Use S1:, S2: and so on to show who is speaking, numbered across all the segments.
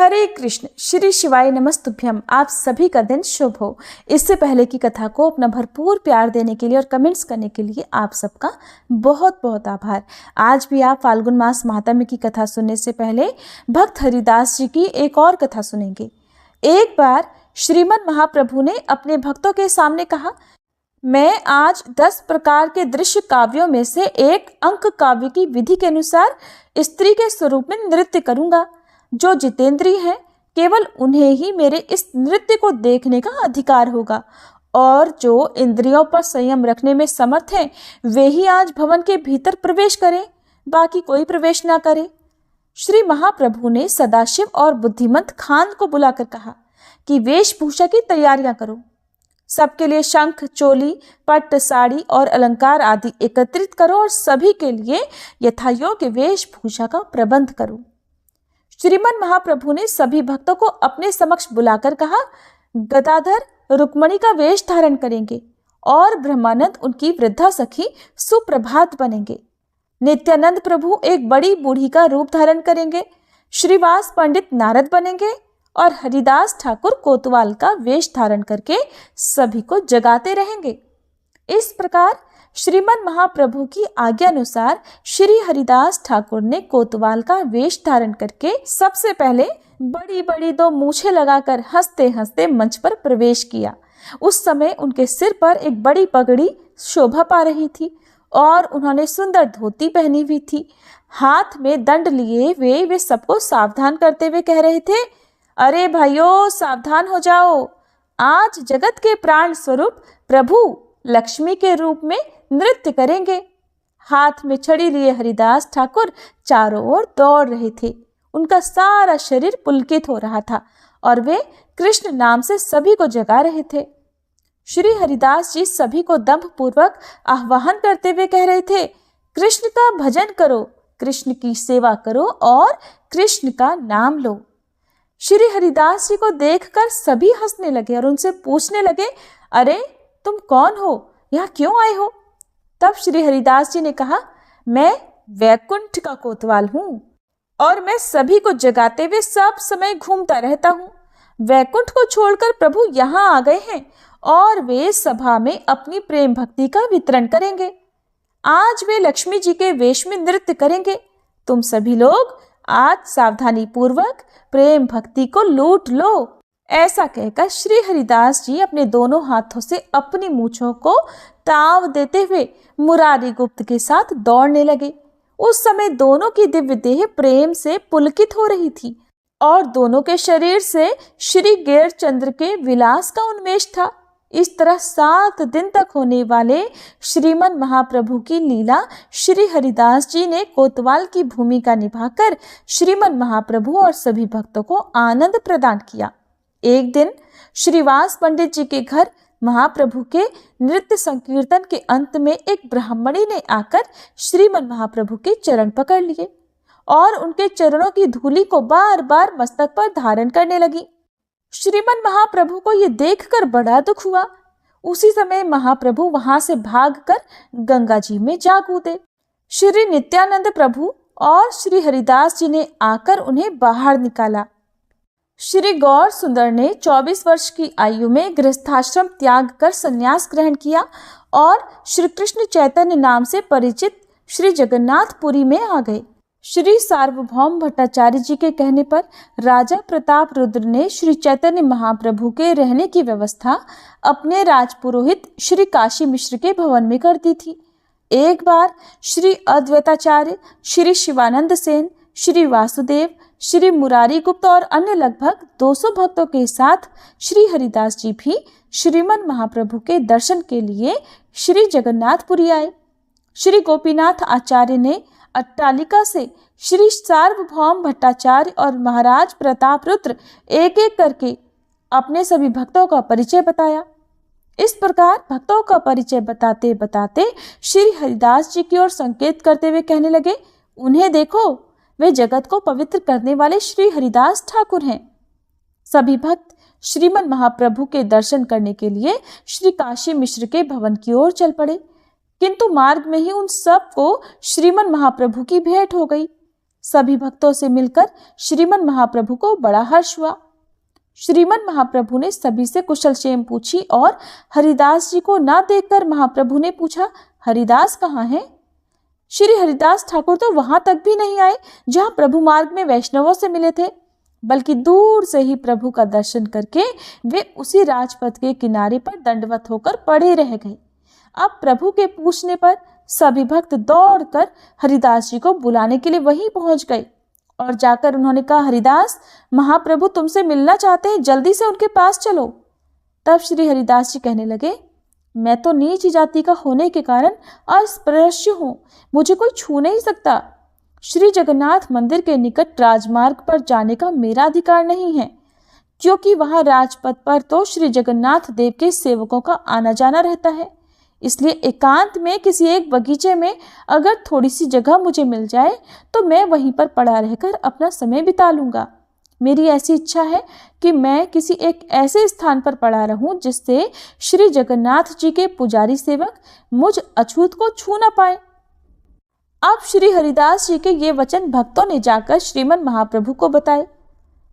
S1: हरे कृष्ण, श्री शिवाय नमस्तुभ्यम। आप सभी का दिन शुभ हो। इससे पहले की कथा को अपना भरपूर प्यार देने के लिए और कमेंट्स करने के लिए आप सबका बहुत बहुत आभार। आज भी आप फाल्गुन मास महात्म्य की कथा सुनने से पहले भक्त हरिदास जी की एक और कथा सुनेंगे। एक बार श्रीमन महाप्रभु ने अपने भक्तों के सामने कहा, मैं आज 10 प्रकार के दृश्य काव्यों में से एक अंक काव्य की विधि के अनुसार स्त्री के स्वरूप में नृत्य करूंगा। जो जितेंद्रिय हैं, केवल उन्हें ही मेरे इस नृत्य को देखने का अधिकार होगा, और जो इंद्रियों पर संयम रखने में समर्थ हैं, वे ही आज भवन के भीतर प्रवेश करें, बाकी कोई प्रवेश ना करे। श्री महाप्रभु ने सदाशिव और बुद्धिमंत खान को बुलाकर कहा कि वेशभूषा की तैयारियां करो। सबके लिए शंख, चोली, पट्ट, साड़ी और अलंकार आदि एकत्रित करो और सभी के लिए यथायोग्य वेशभूषा का प्रबंध करो। श्रीमन महाप्रभु ने सभी भक्तों को अपने समक्ष बुलाकर कहा, गदाधर रुक्मणी का वेश धारण करेंगे और ब्रह्मानंद उनकी वृद्धा सखी सुप्रभात बनेंगे। नित्यानंद प्रभु एक बड़ी बूढ़ी का रूप धारण करेंगे। श्रीवास पंडित नारद बनेंगे और हरिदास ठाकुर कोतवाल का वेश धारण करके सभी को जगाते रहेंगे। इस प्रकार श्रीमन महाप्रभु की आज्ञा अनुसार श्री हरिदास ठाकुर ने कोतवाल का वेश धारण करके सबसे पहले बड़ी बड़ी 2 मूछें लगाकर हंसते हंसते मंच पर प्रवेश किया। उस समय उनके सिर पर एक बड़ी पगड़ी शोभा पा रही थी और उन्होंने सुंदर धोती पहनी हुई थी। हाथ में दंड लिए वे सबको सावधान करते हुए कह रहे थे, अरे भाइयों, सावधान हो जाओ, आज जगत के प्राण स्वरूप प्रभु लक्ष्मी के रूप में नृत्य करेंगे। हाथ में छड़ी लिए हरिदास ठाकुर चारों ओर दौड़ रहे थे। उनका सारा शरीर पुलकित हो रहा था और वे कृष्ण नाम से सभी को जगा रहे थे। श्री हरिदास जी सभी को दंभ पूर्वक आह्वान करते हुए कह रहे थे, कृष्ण का भजन करो, कृष्ण की सेवा करो और कृष्ण का नाम लो। श्री हरिदास जी को देखकर सभी हंसने लगे और उनसे पूछने लगे, अरे तुम कौन हो, यहाँ क्यों आए हो? तब श्री हरिदास जी ने कहा, मैं वैकुंठ का कोतवाल हूँ और मैं सभी को जगाते हुए सब समय घूमता रहता हूँ। वैकुंठ को छोड़कर प्रभु यहाँ आ गए हैं और वे सभा में अपनी प्रेम भक्ति का वितरण करेंगे। आज वे लक्ष्मी जी के वेश में नृत्य करेंगे। तुम सभी लोग आज सावधानी पूर्वक प्रेम भक्ति को लूट लो। ऐसा कहकर श्री हरिदास जी अपने दोनों हाथों से अपनी मूंछों को ताव देते हुए मुरारी गुप्त के साथ दौड़ने लगे। उस समय दोनों की दिव्य देह प्रेम से पुलकित हो रही थी और दोनों के शरीर से श्री गैर चंद्र के विलास का उन्मेष था। इस तरह 7 दिन तक होने वाले श्रीमन महाप्रभु की लीला श्री हरिदास जी ने कोतवाल की भूमिका निभाकर श्रीमन महाप्रभु और सभी भक्तों को आनंद प्रदान किया। एक दिन श्रीवास पंडित जी के घर महाप्रभु के नृत्य संकीर्तन के अंत में एक ब्राह्मणी ने आकर श्रीमन महाप्रभु के चरण पकड़ लिए और उनके चरणों की धूलि को बार बार मस्तक पर धारण करने लगी। श्रीमन महाप्रभु को ये देखकर बड़ा दुख हुआ। उसी समय महाप्रभु वहां से भागकर गंगा जी में जा कूदे। श्री नित्यानंद प्रभु और श्री हरिदास जी ने आकर उन्हें बाहर निकाला। श्री गौर सुंदर ने 24 वर्ष की आयु में गृहस्थाश्रम त्याग कर संन्यास ग्रहण किया और श्री कृष्ण चैतन्य नाम से परिचित श्री जगन्नाथपुरी में आ गए। श्री सार्वभौम भट्टाचार्य जी के कहने पर राजा प्रताप रुद्र ने श्री चैतन्य महाप्रभु के रहने की व्यवस्था अपने राजपुरोहित श्री काशी मिश्र के भवन में कर दी थी। एक बार श्री अद्वैताचार्य, श्री शिवानंद सेन, श्री वासुदेव, श्री मुरारी गुप्त और अन्य लगभग 200 भक्तों के साथ श्री हरिदास जी भी श्रीमन महाप्रभु के दर्शन के लिए श्री जगन्नाथपुरी आए। श्री गोपीनाथ आचार्य ने अट्टालिका से श्री सार्वभौम भट्टाचार्य और महाराज प्रताप रुद्र एक एक करके अपने सभी भक्तों का परिचय बताया। इस प्रकार भक्तों का परिचय बताते बताते श्री हरिदास जी की ओर संकेत करते हुए कहने लगे, उन्हें देखो, वे जगत को पवित्र करने वाले श्री हरिदास ठाकुर हैं। सभी भक्त श्रीमन महाप्रभु के दर्शन करने के लिए श्री काशी मिश्र के भवन की ओर चल पड़े, किंतु मार्ग में ही उन सब को श्रीमन महाप्रभु की भेंट हो गई। सभी भक्तों से मिलकर श्रीमन महाप्रभु को बड़ा हर्ष हुआ। श्रीमन महाप्रभु ने सभी से कुशल क्षेम पूछी और हरिदास जी को ना देखकर महाप्रभु ने पूछा, हरिदास कहाँ हैं? श्री हरिदास ठाकुर तो वहां तक भी नहीं आए जहां प्रभु मार्ग में वैष्णवों से मिले थे, बल्कि दूर से ही प्रभु का दर्शन करके वे उसी राजपथ के किनारे पर दंडवत होकर पड़े रह गए। अब प्रभु के पूछने पर सभी भक्त दौड़कर हरिदास जी को बुलाने के लिए वहीं पहुंच गए और जाकर उन्होंने कहा, हरिदास, महाप्रभु तुमसे मिलना चाहते हैं, जल्दी से उनके पास चलो। तब श्री हरिदास जी कहने लगे, मैं तो नीच जाति का होने के कारण अस्पृश्य हूँ, मुझे कोई छू नहीं सकता। श्री जगन्नाथ मंदिर के निकट राजमार्ग पर जाने का मेरा अधिकार नहीं है, क्योंकि वहां राजपथ पर तो श्री जगन्नाथ देव के सेवकों का आना जाना रहता है। इसलिए एकांत में किसी एक बगीचे में अगर थोड़ी सी जगह मुझे मिल जाए तो मैं वहीं पर पड़ा रहकर अपना समय बिता लूंगा। मेरी ऐसी इच्छा है कि मैं किसी एक ऐसे स्थान पर पड़ा रहूं जिससे श्री जगन्नाथ जी के पुजारी सेवक मुझ अछूत को छू न पाए। अब श्री हरिदास जी के ये वचन भक्तों ने जाकर श्रीमन महाप्रभु को बताए।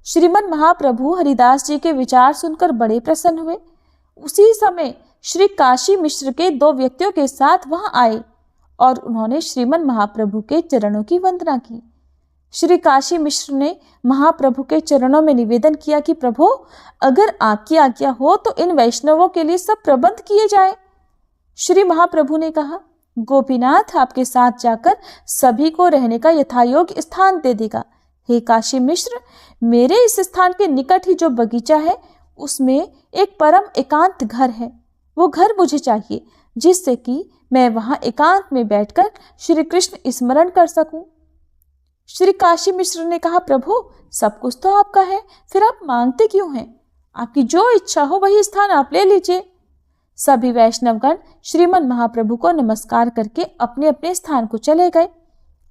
S1: श्रीमन महाप्रभु हरिदास जी के विचार सुनकर बड़े प्रसन्न हुए। उसी समय श्री काशी मिश्र के 2 व्यक्तियों के साथ वहां आए और उन्होंने श्रीमन महाप्रभु के चरणों की वंदना की। श्री काशी मिश्र ने महाप्रभु के चरणों में निवेदन किया कि प्रभु, अगर आपकी आज्ञा हो तो इन वैष्णवों के लिए सब प्रबंध किए जाए। श्री महाप्रभु ने कहा, गोपीनाथ आपके साथ जाकर सभी को रहने का यथायोग्य स्थान दे देगा। हे काशी मिश्र, मेरे इस स्थान के निकट ही जो बगीचा है उसमें एक परम एकांत घर है। वो घर मुझे चाहिए जिससे कि मैं वहां एकांत में बैठकर श्री कृष्ण स्मरण कर सकूं। श्री काशी मिश्र ने कहा, प्रभु, सब कुछ तो आपका है, फिर आप मांगते क्यों हैं? आपकी जो इच्छा हो वही स्थान आप ले लीजिए। सभी वैष्णवगण श्रीमन महाप्रभु को नमस्कार करके अपने अपने स्थान को चले गए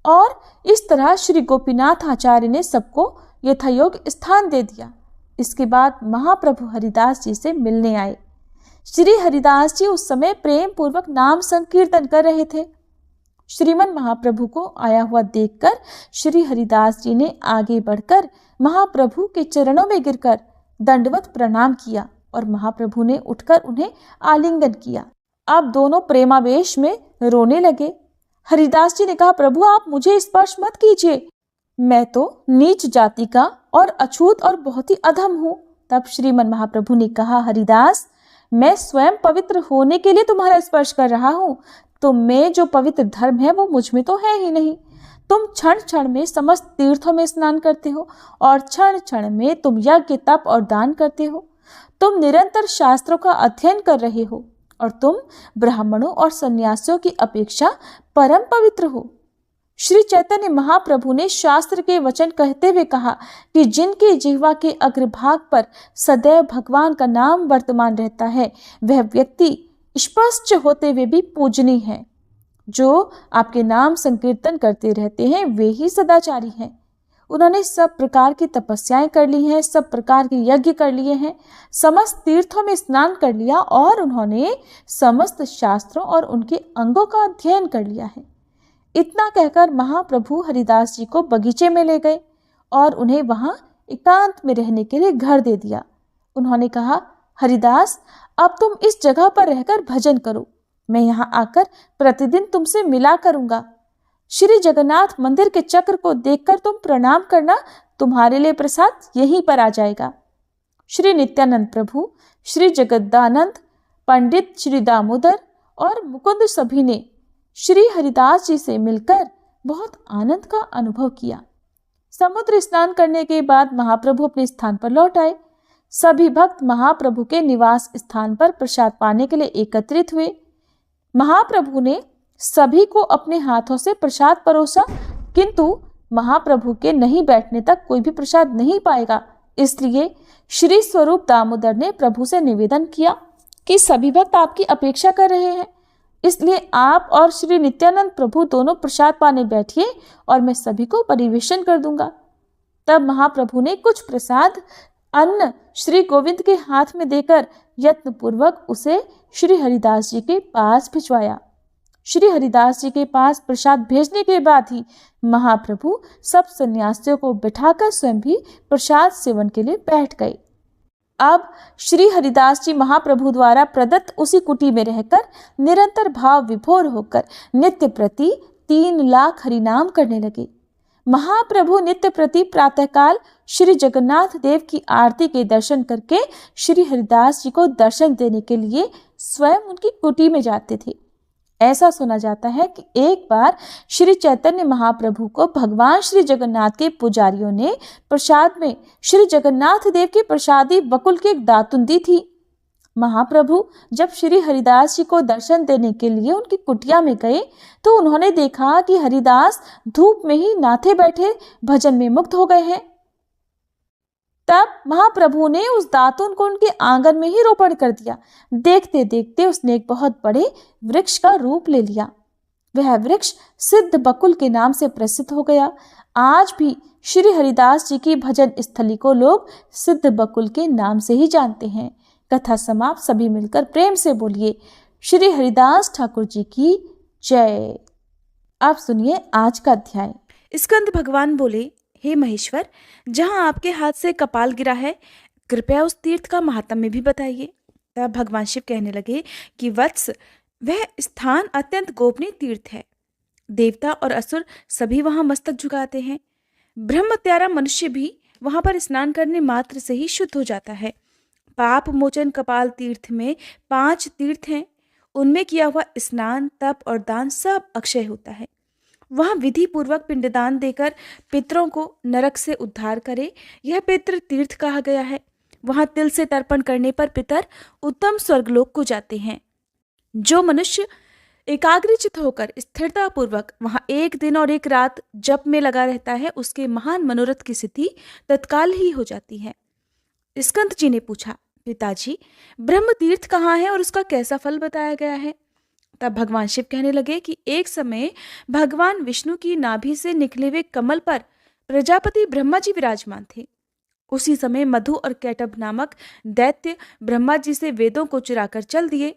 S1: और इस तरह श्री गोपीनाथ आचार्य ने सबको यथायोग्य स्थान दे दिया। इसके बाद महाप्रभु हरिदास जी से मिलने आए। श्री हरिदास जी उस समय प्रेम पूर्वक नाम संकीर्तन कर रहे थे। श्रीमन महाप्रभु को आया हुआ देखकर श्री हरिदास जी ने आगे बढ़कर महाप्रभु के चरणों में गिरकर दंडवत प्रणाम किया और महाप्रभु ने उठकर उन्हें आलिंगन किया। अब दोनों प्रेमावेश में रोने लगे। हरिदास जी ने कहा, प्रभु, आप मुझे स्पर्श मत कीजिए, मैं तो नीच जाति का और अछूत और बहुत ही अधम हूँ। तब श्रीमन महाप्रभु ने कहा, हरिदास, मैं स्वयं पवित्र होने के लिए तुम्हारा स्पर्श कर रहा हूँ, तो में जो पवित्र धर्म है वो मुझ में तो है ही नहीं। तुम क्षण क्षण में समस्त तीर्थों में स्नान करते हो और क्षण क्षण में तुम यज्ञ, तप और दान करते हो। तुम निरंतर शास्त्रों का अध्ययन कर रहे हो और तुम ब्राह्मणों और सन्यासियों की अपेक्षा परम पवित्र हो। श्री चैतन्य महाप्रभु ने शास्त्र के वचन कहते हुए कहा कि जिनके जिह्वा के अग्रभाग पर सदैव भगवान का नाम वर्तमान रहता है वह व्यक्ति स्पष्ट होते हुए भी पूजनीय है। जो आपके नाम संकीर्तन करते रहते हैं वे ही सदाचारी हैं। उन्होंने सब प्रकार की तपस्याएं कर ली हैं, सब प्रकार के यज्ञ कर लिए हैं, समस्त तीर्थों में स्नान कर लिया और उन्होंने समस्त शास्त्रों और उनके अंगों का अध्ययन कर लिया है। इतना कहकर महाप्रभु हरिदास जी को बगीचे में ले गए और उन्हें वहां एकांत में रहने के लिए घर दे दिया। उन्होंने कहा, हरिदास, अब तुम इस जगह पर रहकर भजन करो, मैं यहाँ आकर प्रतिदिन तुमसे मिला करूंगा। श्री जगन्नाथ मंदिर के चक्र को देखकर तुम प्रणाम करना, तुम्हारे लिए प्रसाद यहीं पर आ जाएगा। श्री नित्यानंद प्रभु, श्री जगदानंद, पंडित श्री दामोदर और मुकुंद सभी ने श्री हरिदास जी से मिलकर बहुत आनंद का अनुभव किया। समुद्र स्नान करने के बाद महाप्रभु अपने स्थान पर लौट आए। सभी भक्त महाप्रभु के निवास स्थान पर प्रसाद पाने के लिए एकत्रित हुए। महाप्रभु ने सभी को अपने हाथों से प्रसाद परोसा, किंतु महाप्रभु के नहीं बैठने तक कोई भी प्रसाद नहीं पाएगा। इसलिए श्री स्वरूप दामोदर ने प्रभु से निवेदन किया कि सभी भक्त आपकी अपेक्षा कर रहे हैं, इसलिए आप और श्री नित्यानंद प्रभु दोनों प्रसाद पाने बैठिए और मैं सभी को परिवेशन कर दूंगा। तब महाप्रभु ने कुछ प्रसाद अन्न श्री गोविंद के हाथ में देकर यत्नपूर्वक उसे श्री हरिदास जी के पास भिजवाया श्री हरिदास जी के पास प्रसाद भेजने के बाद ही महाप्रभु सब सन्यासियों को बिठाकर स्वयं भी प्रसाद सेवन के लिए बैठ गए। अब श्री हरिदास जी महाप्रभु द्वारा प्रदत्त उसी कुटी में रहकर निरंतर भाव विभोर होकर नित्य प्रति 3 लाख हरिनाम करने लगे। महाप्रभु नित्य प्रति प्रातःकाल श्री जगन्नाथ देव की आरती के दर्शन करके श्री हरिदास जी को दर्शन देने के लिए स्वयं उनकी कुटी में जाते थे। ऐसा सुना जाता है कि एक बार श्री चैतन्य महाप्रभु को भगवान श्री जगन्नाथ के पुजारियों ने प्रसाद में श्री जगन्नाथ देव के प्रसादी बकुल की एक दातुन दी थी। महाप्रभु जब श्री हरिदास जी को दर्शन देने के लिए उनकी कुटिया में गए तो उन्होंने देखा कि हरिदास धूप में ही नाथे बैठे भजन में मुग्ध हो गए हैं। तब महाप्रभु ने उस दातुन को उनके आंगन में ही रोपण कर दिया। देखते देखते उसने एक बहुत बड़े वृक्ष का रूप ले लिया। वह वृक्ष सिद्ध बकुल के नाम से प्रसिद्ध हो गया। आज भी श्री हरिदास जी की भजन स्थली को लोग सिद्ध बकुल के नाम से ही जानते हैं। कथा समाप्त। सभी मिलकर प्रेम से बोलिए श्री हरिदास ठाकुर जी की जय। आप सुनिए आज का अध्याय।
S2: स्कंद भगवान बोले, हे महेश्वर, जहाँ आपके हाथ से कपाल गिरा है, कृपया उस तीर्थ का महात्म्य भी बताइए। तब भगवान शिव कहने लगे कि वत्स, वह स्थान अत्यंत गोपनीय तीर्थ है। देवता और असुर सभी वहाँ मस्तक झुकाते हैं। ब्रह्मत्यारा मनुष्य भी वहाँ पर स्नान करने मात्र से ही शुद्ध हो जाता है। पाप मोचन कपाल तीर्थ में 5 तीर्थ हैं। उनमें किया हुआ स्नान, तप और दान सब अक्षय होता है। वहाँ विधि पूर्वक पिंडदान देकर पितरों को नरक से उद्धार करे, यह पितृ तीर्थ कहा गया है। वहाँ तिल से तर्पण करने पर पितर उत्तम स्वर्गलोक को जाते हैं। जो मनुष्य एकाग्रचित होकर स्थिरता पूर्वक वहाँ 1 दिन और 1 रात जप में लगा रहता है, उसके महान मनोरथ की सिद्धि तत्काल ही हो जाती है। स्कंद जी ने पूछा, पिताजी, ब्रह्म तीर्थ कहाँ है और उसका कैसा फल बताया गया है? तब भगवान शिव कहने लगे कि एक समय भगवान विष्णु की नाभि से निकले हुए कमल पर प्रजापति ब्रह्मा जी विराजमान थे। उसी समय मधु और कैटभ नामक दैत्य ब्रह्मा जी से वेदों को चुराकर चल दिए।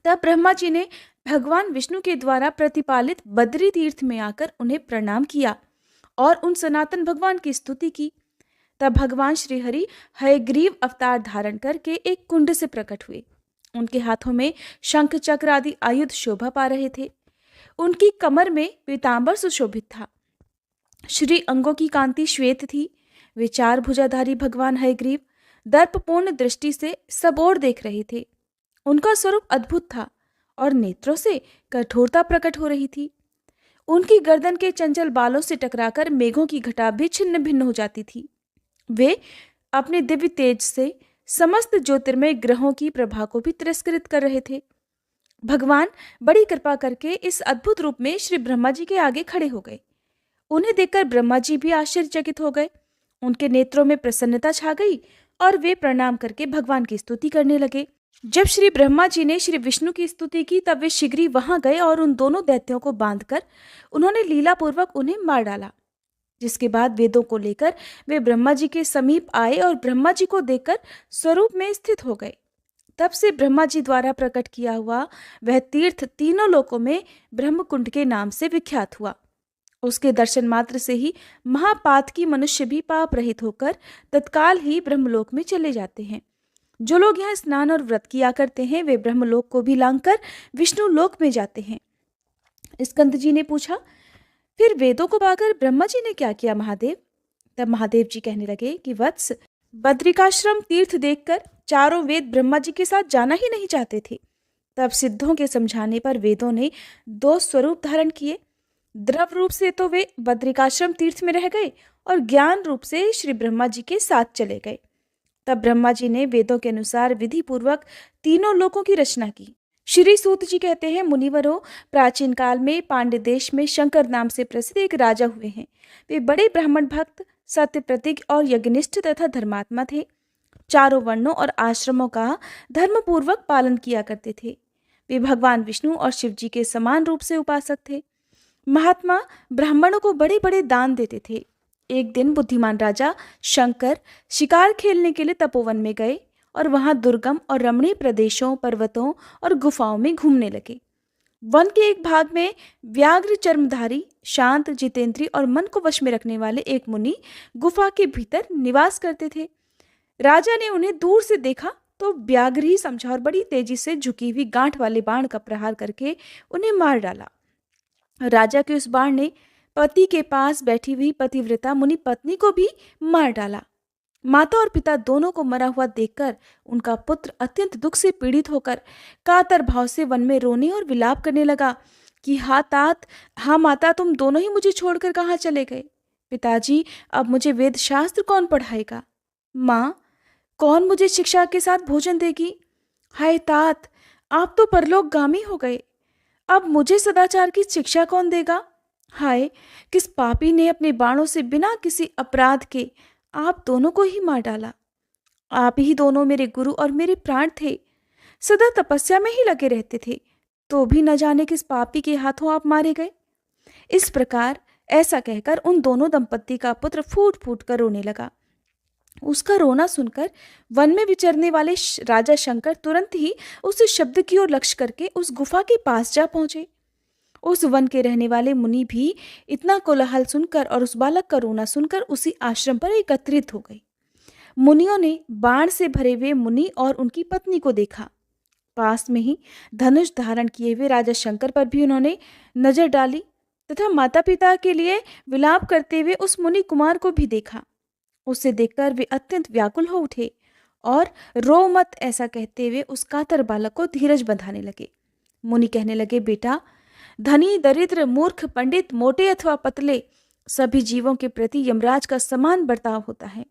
S2: तब ब्रह्मा जी ने भगवान विष्णु के द्वारा प्रतिपालित बद्री तीर्थ में आकर उन्हें प्रणाम किया और उन सनातन भगवान की स्तुति की। तब भगवान श्रीहरि हयग्रीव अवतार धारण करके एक कुंड से प्रकट हुए। उनके हाथों में शंख चक्र आदि आयुध शोभा पा रहे थे। उनकी कमर में पीतांबर सुशोभित था। श्री अंगों की कांति श्वेत थी। वे 4 भुजाधारी भगवान हयग्रीव दर्पपूर्ण दृष्टि से सब ओर देख रहे थे। उनका स्वरूप अद्भुत था और नेत्रों से कठोरता प्रकट हो रही थी। उनकी गर्दन के चंचल बालों से टकराकर मेघों की घटा भी छिन्न भिन्न हो जाती थी। वे अपने दिव्य तेज से समस्त ज्योतिर्मय ग्रहों की प्रभा को भी तिरस्कृत कर रहे थे। भगवान बड़ी कृपा करके इस अद्भुत रूप में श्री ब्रह्मा जी के आगे खड़े हो गए। उन्हें देखकर ब्रह्मा जी भी आश्चर्यचकित हो गए। उनके नेत्रों में प्रसन्नता छा गई और वे प्रणाम करके भगवान की स्तुति करने लगे। जब श्री ब्रह्मा जी ने श्री विष्णु की स्तुति की, तब वे शीघ्र वहां गए और उन दोनों दैत्यों को बांधकर उन्होंने लीलापूर्वक उन्हें मार डाला। जिसके बाद वेदों को लेकर वे ब्रह्मा जी के समीप आए और ब्रह्मा जी को देखकर स्वरूप में स्थित हो गए। तब से ब्रह्मा जी द्वारा प्रकट किया हुआ वह तीर्थ तीनों लोकों में ब्रह्मकुंड के नाम से विख्यात हुआ। उसके दर्शन मात्र से ही महापातकी मनुष्य भी पाप रहित होकर तत्काल ही ब्रह्मलोक में चले जाते हैं। जो लोग यहाँ स्नान और व्रत किया करते हैं, वे ब्रह्मलोक को भी लांघकर विष्णु लोक में जाते हैं। स्कंद जी ने पूछा, फिर वेदों को पाकर ब्रह्मा जी ने क्या किया महादेव? तब महादेव जी कहने लगे कि वत्स, बद्रिकाश्रम तीर्थ देखकर चारों वेद ब्रह्मा जी के साथ जाना ही नहीं चाहते थे। तब सिद्धों के समझाने पर वेदों ने 2 स्वरूप धारण किए। द्रव रूप से तो वे बद्रिकाश्रम तीर्थ में रह गए और ज्ञान रूप से श्री ब्रह्मा जी के साथ चले गए। तब ब्रह्मा जी ने वेदों के अनुसार विधि पूर्वक तीनों लोकों की रचना की। श्री सूत जी कहते हैं, मुनिवरों, प्राचीन काल में पांड्य देश में शंकर नाम से प्रसिद्ध एक राजा हुए हैं। वे बड़े ब्राह्मण भक्त, सत्य प्रतिज्ञ और यज्ञनिष्ठ तथा धर्मात्मा थे। चारों वर्णों और आश्रमों का धर्मपूर्वक पालन किया करते थे। वे भगवान विष्णु और शिव जी के समान रूप से उपासक थे। महात्मा ब्राह्मणों को बड़े बड़े दान देते थे। एक दिन बुद्धिमान राजा शंकर शिकार खेलने के लिए तपोवन में गए और वहां दुर्गम और रमणीय प्रदेशों, पर्वतों और गुफाओं में घूमने लगे। वन के एक भाग में व्याघ्र चर्मधारी, शांत, जितेंद्रिय और मन को वश में रखने वाले एक मुनि गुफा के भीतर निवास करते थे। राजा ने उन्हें दूर से देखा तो व्याघ्र ही समझा और बड़ी तेजी से झुकी हुई गांठ वाले बाण का प्रहार करके उन्हें मार डाला। राजा के उस बाण ने पति के पास बैठी हुई पतिव्रता मुनि पत्नी को भी मार डाला। माता और पिता दोनों को मरा हुआ देखकर उनका पुत्र अत्यंत दुख से पीड़ित होकर कातर भाव से वन में रोने और विलाप करने लगा कि हाँ माता, तुम दोनों ही मुझे छोड़कर कहाँ चले गए। पिताजी, अब मुझे वेद शास्त्र कौन पढ़ाएगा। माँ, कौन मुझे शिक्षा के साथ भोजन देगी। हाय तात, आप तो परलोकगामी हो गए, अब मुझे सदाचार की शिक्षा कौन देगा। हाय, किस पापी ने अपने बाणों से बिना किसी अपराध के आप दोनों को ही मार डाला। आप ही दोनों मेरे गुरु और मेरे प्राण थे, सदा तपस्या में ही लगे रहते थे, तो भी न जाने किस पापी के हाथों आप मारे गए। इस प्रकार ऐसा कहकर उन दोनों दंपत्ति का पुत्र फूट फूट कर रोने लगा। उसका रोना सुनकर वन में विचरने वाले राजा शंकर तुरंत ही उस शब्द की ओर लक्ष्य करके उस गुफा के पास जा पहुंचे। उस वन के रहने वाले मुनि भी इतना कोलाहल सुनकर और उस बालक का रोना सुनकर उसी आश्रम पर एकत्रित हो गए। मुनियों ने बाण से भरे हुए मुनि और उनकी पत्नी को देखा। पास में ही धनुष धारण किए हुए राजा शंकर पर भी उन्होंने नजर डाली तथा माता पिता के लिए विलाप करते हुए उस मुनि कुमार को भी देखा। उसे देखकर वे अत्यंत व्याकुल हो उठे और रो मत ऐसा कहते हुए उस कातर बालक को धीरज बंधाने लगे। मुनि कहने लगे, बेटा, धनी, दरिद्र, मूर्ख, पंडित, मोटे अथवा पतले, सभी जीवों के प्रति यमराज का समान बर्ताव होता है।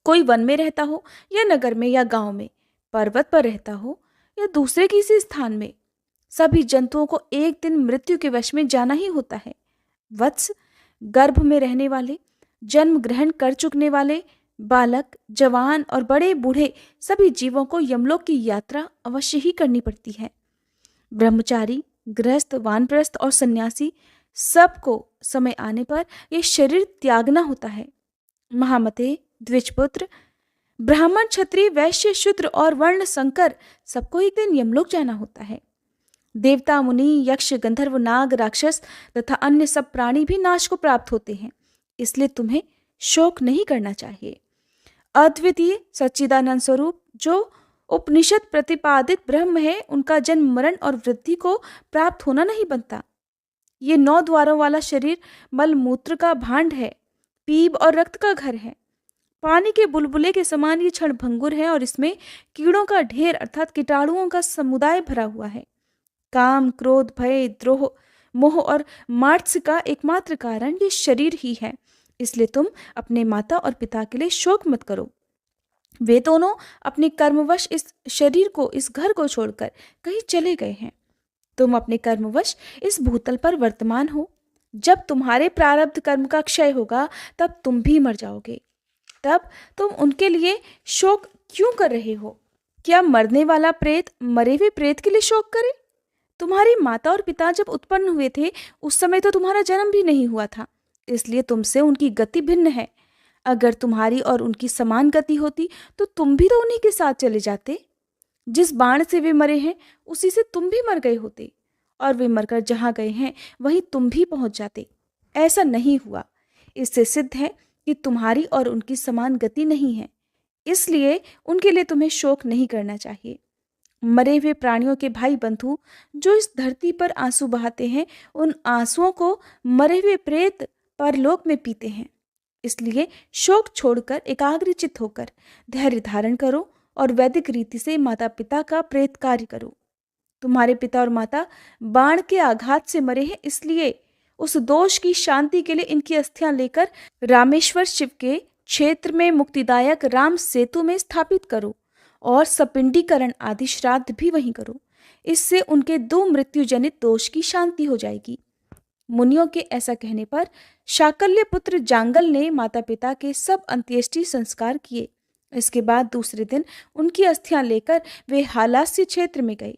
S2: कोई वन में रहता हो या नगर में या गांव में, पर्वत पर रहता हो या दूसरे किसी स्थान में, सभी जंतुओं को एक दिन मृत्यु के वश में जाना ही होता है। वत्स, गर्भ में रहने वाले, जन्म ग्रहण कर चुकने वाले, बालक, जवान और बड़े बूढ़े सभी जीवों को यमलोक की यात्रा अवश्य ही करनी पड़ती है। ब्रह्मचारी, गृहस्थ, वानप्रस्थ और सन्यासी सबको समय आने पर यह शरीर त्यागना होता है। महामते, द्विजपुत्र, ब्राह्मण, क्षत्रिय, वैश्य, शूद्र और वर्ण संकर सबको एक दिन यमलोक जाना होता है। देवता, मुनि, यक्ष, गंधर्व, नाग, राक्षस तथा अन्य सब प्राणी भी नाश को प्राप्त होते हैं, इसलिए तुम्हें शोक नहीं करना चाहिए। अद्वितीय सच्चिदानंद स्वरूप जो उपनिषद प्रतिपादित ब्रह्म है, उनका जन्म, मरण और वृद्धि को प्राप्त होना नहीं बनता। ये 9 द्वारों वाला शरीर मल मूत्र का भांड है, पीप और रक्त का घर है। पानी के बुलबुले के समान ये क्षण भंगुर है और इसमें कीड़ों का ढेर अर्थात कीटाणुओं का समुदाय भरा हुआ है। काम, क्रोध, भय, द्रोह, मोह और मात्स्य का एकमात्र कारण ये शरीर ही है, इसलिए तुम अपने माता और पिता के लिए शोक मत करो। वे दोनों अपने कर्मवश इस शरीर को, इस घर को छोड़कर कहीं चले गए हैं। तुम अपने कर्मवश इस भूतल पर वर्तमान हो। जब तुम्हारे प्रारब्ध कर्म का क्षय होगा तब तुम भी मर जाओगे। तब तुम उनके लिए शोक क्यों कर रहे हो? क्या मरने वाला प्रेत मरे हुए प्रेत के लिए शोक करे? तुम्हारी माता और पिता जब उत्पन्न हुए थे उस समय तो तुम्हारा जन्म भी नहीं हुआ था, इसलिए तुमसे उनकी गति भिन्न है। अगर तुम्हारी और उनकी समान गति होती तो तुम भी तो उन्हीं के साथ चले जाते। जिस बाण से वे मरे हैं उसी से तुम भी मर गए होते और वे मरकर जहाँ गए हैं वहीं तुम भी पहुंच जाते। ऐसा नहीं हुआ। इससे सिद्ध है कि तुम्हारी और उनकी समान गति नहीं है, इसलिए उनके लिए तुम्हें शोक नहीं करना चाहिए। मरे हुए प्राणियों के भाई बंधु जो इस धरती पर आंसू बहाते हैं, उन आंसुओं को मरे हुए प्रेत परलोक में पीते हैं। इसलिए शोक छोड़कर एकाग्रचित्त होकर धैर्य धारण करो और वैदिक रीति से माता पिता का प्रेत कार्य करो। तुम्हारे पिता और माता बाण के आघात से मरे हैं, इसलिए उस दोष की शांति के लिए इनकी अस्थियां लेकर रामेश्वर शिव के क्षेत्र में मुक्तिदायक राम सेतु में स्थापित करो और सपिंडीकरण आदि श्राद्ध भी वहीं करो। इससे उनके 2 मृत्यु जनित दोष की शांति हो जाएगी। मुनियों के ऐसा कहने पर शाकल्य पुत्र जांगल ने माता पिता के सब अंत्येष्टि संस्कार किए। इसके बाद दूसरे दिन उनकी अस्थियां लेकर वे हालास्य क्षेत्र में गए।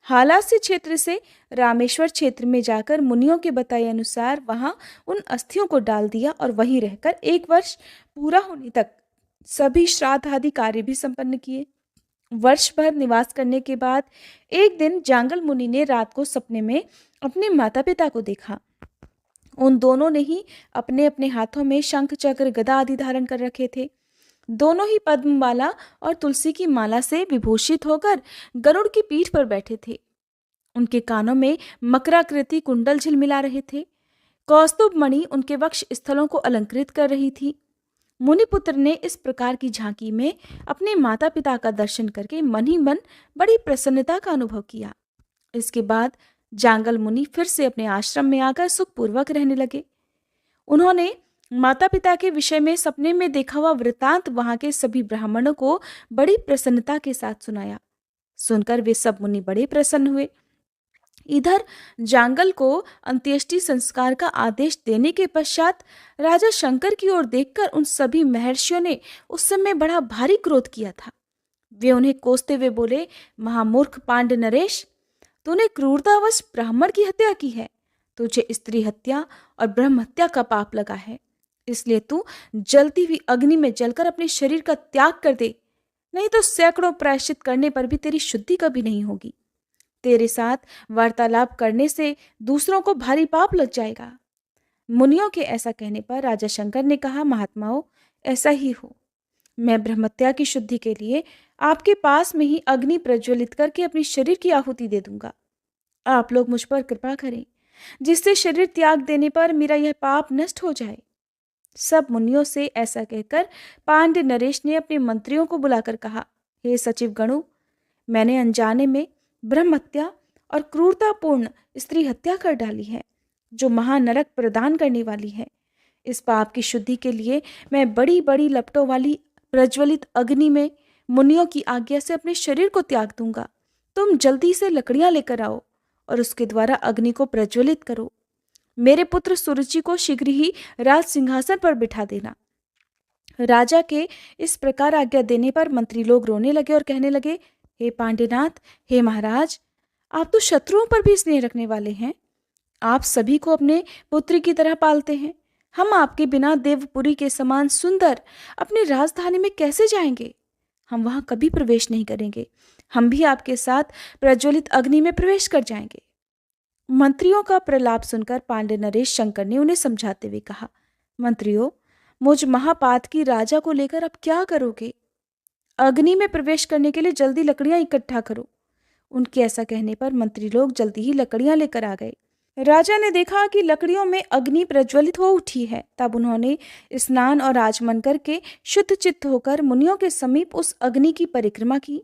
S2: हालास्य क्षेत्र से रामेश्वर क्षेत्र में जाकर मुनियों के बताए अनुसार वहां उन अस्थियों को डाल दिया और वहीं रहकर 1 वर्ष पूरा होने तक सभी श्राद्ध आदि कार्य भी संपन्न किए। वर्ष भर निवास करने के बाद एक दिन जांगल मुनि ने रात को सपने में अपने माता पिता को देखा। उन दोनों ने ही अपने अपने हाथों में शंख चक्र गदा आदि धारण कर रखे थे। दोनों ही पद्ममाला और तुलसी की माला से विभूषित होकर गरुड़ की पीठ पर बैठे थे। उनके कानों में मकराकृति कुंडल झिलमिला रहे थे। कौस्तुभ मणि उनके वक्ष स्थलों को अलंकृत कर रही थी। मुनिपुत्र ने इस प्रकार की झांकी में अपने माता पिता का दर्शन करके मन ही मन बड़ी प्रसन्नता का अनुभव किया। इसके बाद जांगल मुनि फिर से अपने आश्रम में आकर सुखपूर्वक रहने लगे। उन्होंने माता पिता के विषय में सपने में देखा हुआ वृतांत वहां के सभी ब्राह्मणों को बड़ी प्रसन्नता के साथ सुनाया। सुनकर वे सब मुनि बड़े प्रसन्न हुए। इधर जांगल को अंत्येष्टि संस्कार का आदेश देने के पश्चात राजा शंकर की ओर देखकर उन सभी महर्षियों ने उस समय बड़ा भारी क्रोध किया था। वे उन्हें कोसते हुए बोले, महामूर्ख पांड नरेश, तूने क्रूरतावश ब्राह्मण की हत्या की है। तुझे स्त्री हत्या और ब्रह्म हत्या का पाप लगा है। इसलिए तू जलती हुई अग्नि में जलकर अपने शरीर का त्याग कर दे, नहीं तो सैकड़ों प्रायश्चित करने पर भी तेरी शुद्धि कभी नहीं होगी। तेरे साथ वार्तालाप करने से दूसरों को भारी पाप लग जाएगा। मुनियों के ऐसा कहने पर राजा शंकर ने कहा, महात्माओं, ऐसा ही हो। मैं ब्रह्मत्या की शुद्धि के लिए आपके पास में ही अग्नि प्रज्वलित करके अपनी शरीर की आहुति दे दूंगा। आप लोग मुझ पर कृपा करें, जिससे शरीर त्याग देने पर मेरा यह पाप नष्ट हो जाए। सब मुनियों से ऐसा कहकर पांड्य नरेश ने अपने मंत्रियों को बुलाकर कहा, हे सचिव गणों, मैंने अनजाने में ब्रह्म हत्या और क्रूरतापूर्ण स्त्री हत्या कर डाली है, जो महानरक प्रदान करने वाली है। इस पाप की शुद्धि के लिए मैं बड़ी बड़ी लपटों वाली प्रज्वलित अग्नि में मुनियों की आज्ञा से अपने शरीर को त्याग दूंगा। तुम जल्दी से लकड़ियां लेकर आओ और उसके द्वारा अग्नि को प्रज्वलित करो। मेरे पुत्र सुरुचि को शीघ्र ही राज सिंहासन पर बिठा देना। राजा के इस प्रकार आज्ञा देने पर मंत्री लोग रोने लगे और कहने लगे, हे पांडेनाथ, हे महाराज, आप तो शत्रुओं पर भी स्नेह रखने वाले हैं। आप सभी को अपने पुत्र की तरह पालते हैं। हम आपके बिना देवपुरी के समान सुंदर अपनी राजधानी में कैसे जाएंगे? हम वहां कभी प्रवेश नहीं करेंगे। हम भी आपके साथ प्रज्वलित अग्नि में प्रवेश कर जाएंगे। मंत्रियों का प्रलाप सुनकर पांडे नरेश शंकर ने उन्हें समझाते हुए कहा, मंत्रियों, मुझ महापात की राजा को लेकर अब क्या करोगे? अग्नि में प्रवेश करने के लिए जल्दी लकड़ियां इकट्ठा करो। उनके ऐसा कहने पर मंत्री लोग जल्दी ही लकड़ियां लेकर आ गए। राजा ने देखा कि लकड़ियों में अग्नि प्रज्वलित हो उठी है। तब उन्होंने स्नान और आचमन करके शुद्ध चित्त होकर मुनियों के समीप उस अग्नि की परिक्रमा की।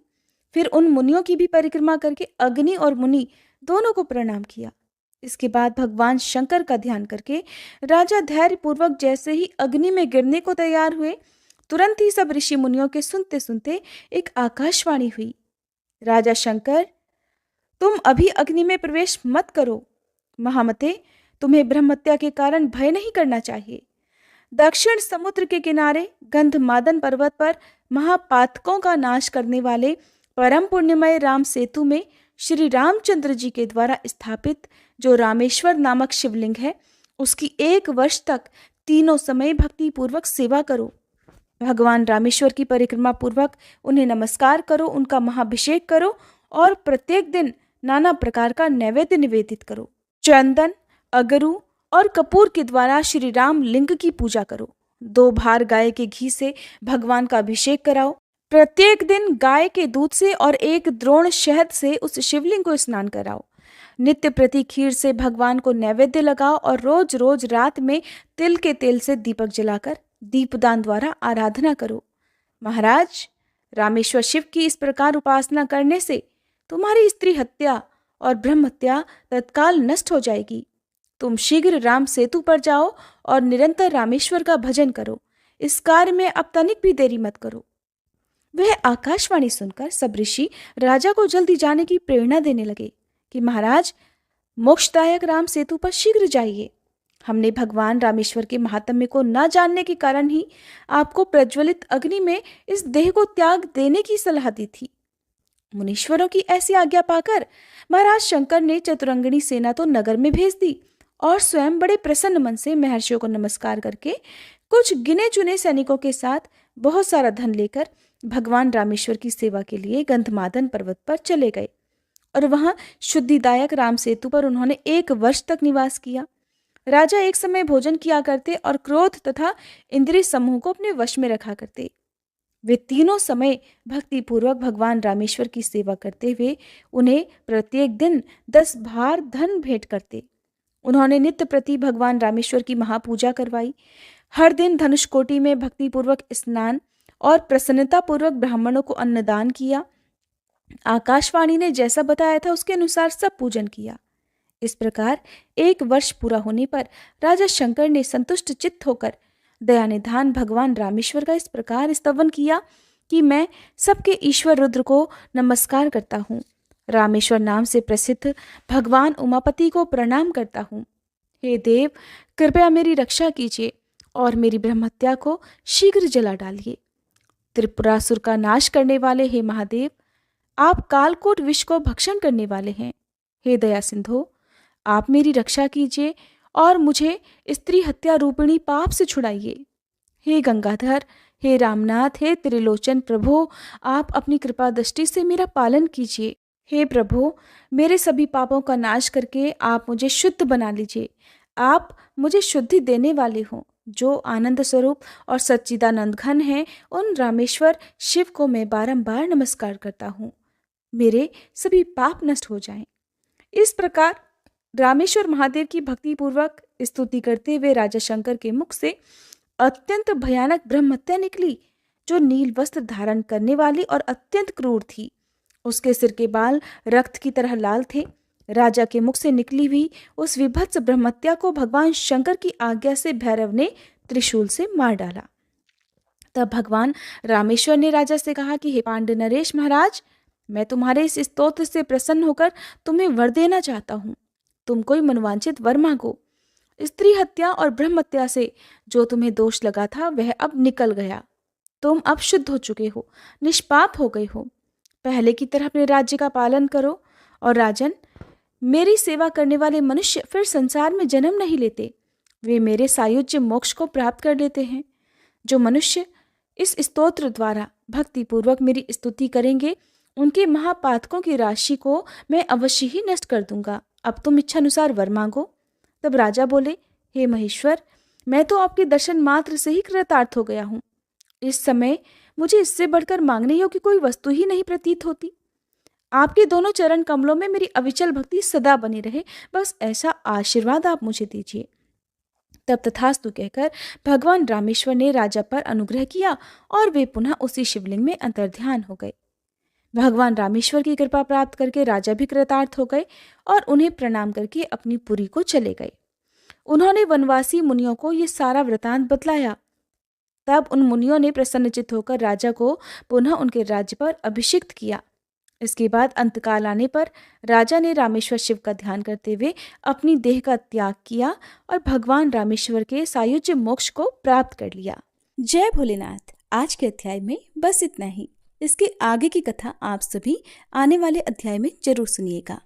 S2: फिर उन मुनियों की भी परिक्रमा करके अग्नि और मुनि दोनों को प्रणाम किया। इसके बाद भगवान शंकर का ध्यान करके राजा धैर्य पूर्वक जैसे ही अग्नि में गिरने को तैयार हुए, तुरंत ही सब ऋषि मुनियों के सुनते सुनते एक आकाशवाणी हुई, राजा शंकर, तुम अभी अग्नि में प्रवेश मत करो। महामते, तुम्हें ब्रह्मत्या के कारण भय नहीं करना चाहिए। दक्षिण समुद्र के किनारे गंधमादन पर्वत पर महापातकों का नाश करने वाले परम पुण्यमय राम सेतु में श्री रामचंद्र जी के द्वारा स्थापित जो रामेश्वर नामक शिवलिंग है, उसकी 1 वर्ष तक तीनों समय भक्ति पूर्वक सेवा करो। भगवान रामेश्वर की परिक्रमा पूर्वक उन्हें नमस्कार करो, उनका महाभिषेक करो और प्रत्येक दिन नाना प्रकार का नैवेद्य निवेदित करो। चंदन, अगरू और कपूर के द्वारा श्री राम लिंग की पूजा करो। 2 भार गाय के घी से भगवान का अभिषेक कराओ। प्रत्येक दिन गाय के दूध से और 1 द्रोण शहद से उस शिवलिंग को स्नान कराओ। नित्य प्रति खीर से भगवान को नैवेद्य लगाओ और रोज रोज रात में तिल के तेल से दीपक जलाकर दीपदान द्वारा आराधना करो। महाराज, रामेश्वर शिव की इस प्रकार उपासना करने से तुम्हारी स्त्री हत्या और ब्रह्म हत्या तत्काल नष्ट हो जाएगी। तुम शीघ्र राम सेतु पर जाओ और निरंतर रामेश्वर का भजन करो। इस कार्य में अब तनिक भी देरी मत करो। वह आकाशवाणी सुनकर सब ऋषि राजा को जल्दी जाने की प्रेरणा देने लगे कि महाराज, मोक्षदायक राम सेतु पर शीघ्र जाइए। हमने भगवान रामेश्वर के महात्म्य को न जानने के कारण ही आपको प्रज्वलित अग्नि में इस देह को त्याग देने की सलाह दी थी। मुनीश्वरों की ऐसी आज्ञा पाकर महाराज शंकर ने चतुरंगिणी सेना तो नगर में भेज दी और स्वयं बड़े प्रसन्न मन से महर्षियों को नमस्कार करके कुछ गिने चुने सैनिकों के साथ बहुत सारा धन लेकर भगवान रामेश्वर की सेवा के लिए गंधमादन पर्वत पर चले गए और वहां शुद्धिदायक राम सेतु पर उन्होंने 1 वर्ष तक निवास किया। राजा एक समय भोजन किया करते और क्रोध तथा इंद्रिय समूह को अपने वश में रखा करते। वे तीनों समय भक्ति पूर्वक भगवान रामेश्वर की सेवा करते हुए उन्हें प्रत्येक दिन 10 भार धन भेंट करते। उन्होंने नित्य प्रति भगवान रामेश्वर की महापूजा करवाई। हर दिन धनुषकोटि में भक्तिपूर्वक स्नान और प्रसन्नतापूर्वक ब्राह्मणों को अन्नदान किया। आकाशवाणी ने जैसा बताया था उसके अनुसार सब पूजन किया। इस प्रकार 1 वर्ष पूरा होने पर राजा शंकर ने संतुष्ट चित्त होकर दयानिधान भगवान रामेश्वर का इस प्रकार स्तवन किया कि मैं सबके ईश्वर रुद्र को नमस्कार करता हूँ। रामेश्वर नाम से प्रसिद्ध भगवान उमापति को प्रणाम करता हूँ। हे देव, कृपया मेरी रक्षा कीजिए और मेरी ब्रह्महत्या को शीघ्र जला डालिए। त्रिपुरासुर का नाश करने वाले हे महादेव, आप कालकूट विष को भक्षण करने वाले हैं। हे दया सिंधु, आप मेरी रक्षा कीजिए और मुझे स्त्री हत्या रूपिणी पाप से छुड़ाइए। हे गंगाधर, हे रामनाथ, हे त्रिलोचन प्रभु, आप अपनी कृपा दृष्टि से मेरा पालन कीजिए। हे प्रभु, मेरे सभी पापों का नाश करके आप मुझे शुद्ध बना लीजिए। आप मुझे शुद्धि देने वाले हो। जो आनंद स्वरूप और सच्चिदानंद घन है, उन रामेश्वर शिव को मैं बारंबार नमस्कार करता हूँ। मेरे सभी पाप नष्ट हो जाएं। इस प्रकार रामेश्वर महादेव की भक्ति पूर्वक स्तुति करते हुए राजा शंकर के मुख से अत्यंत भयानक ब्रह्महत्या निकली, जो नील वस्त्र धारण करने वाली और अत्यंत क्रूर थी। उसके सिर के बाल रक्त की तरह लाल थे। राजा के मुख से निकली हुई उस विभत्स ब्रह्महत्या को भगवान शंकर की आज्ञा से भैरव ने त्रिशूल से मार डाला। तब भगवान रामेश्वर ने राजा से कहा कि हे पांडे नरेश महाराज, मैं तुम्हारे इस स्तोत्र से प्रसन्न होकर तुम्हें वर देना चाहता हूँ। तुम कोई मनवांचित वर मांगो। स्त्री हत्या और ब्रह्महत्या से जो तुम्हें दोष लगा था वह अब निकल गया। तुम अब शुद्ध हो चुके हो, निष्पाप हो गए हो। पहले की तरह अपने राज्य का पालन करो। और राजन, मेरी सेवा करने वाले मनुष्य फिर संसार में जन्म नहीं लेते, वे मेरे सायुज्य मोक्ष को प्राप्त कर लेते हैं। जो मनुष्य इस स्तोत्र द्वारा भक्तिपूर्वक मेरी स्तुति करेंगे, उनके महापातकों की राशि को मैं अवश्य ही नष्ट कर दूंगा। अब तुम इच्छानुसार वर मांगो। तब राजा बोले, हे महेश्वर, मैं तो आपके दर्शन मात्र से ही कृतार्थ हो गया हूँ। इस समय मुझे इससे बढ़कर मांगने योग्य कोई वस्तु ही नहीं प्रतीत होती। आपके दोनों चरण कमलों में मेरी अविचल भक्ति सदा बनी रहे, बस ऐसा आशीर्वाद आप मुझे दीजिए। तब तथास्तु कहकर भगवान रामेश्वर ने राजा पर अनुग्रह किया और वे पुनः उसी शिवलिंग में अंतर्ध्यान हो गए। भगवान रामेश्वर की कृपा प्राप्त करके राजा भी कृतार्थ हो गए और उन्हें प्रणाम करके अपनी पुरी को चले गए। उन्होंने वनवासी मुनियों को ये सारा वृतांत बतलाया। तब उन मुनियों ने प्रसन्नचित्त होकर राजा को पुनः उनके राज्य पर अभिषिक्त किया। इसके बाद अंतकाल आने पर राजा ने रामेश्वर शिव का ध्यान करते हुए अपनी देह का त्याग किया और भगवान रामेश्वर के सायुज्य मोक्ष को प्राप्त कर लिया। जय भोलेनाथ। आज के अध्याय में बस इतना ही। इसके आगे की कथा आप सभी आने वाले अध्याय में जरूर सुनिएगा।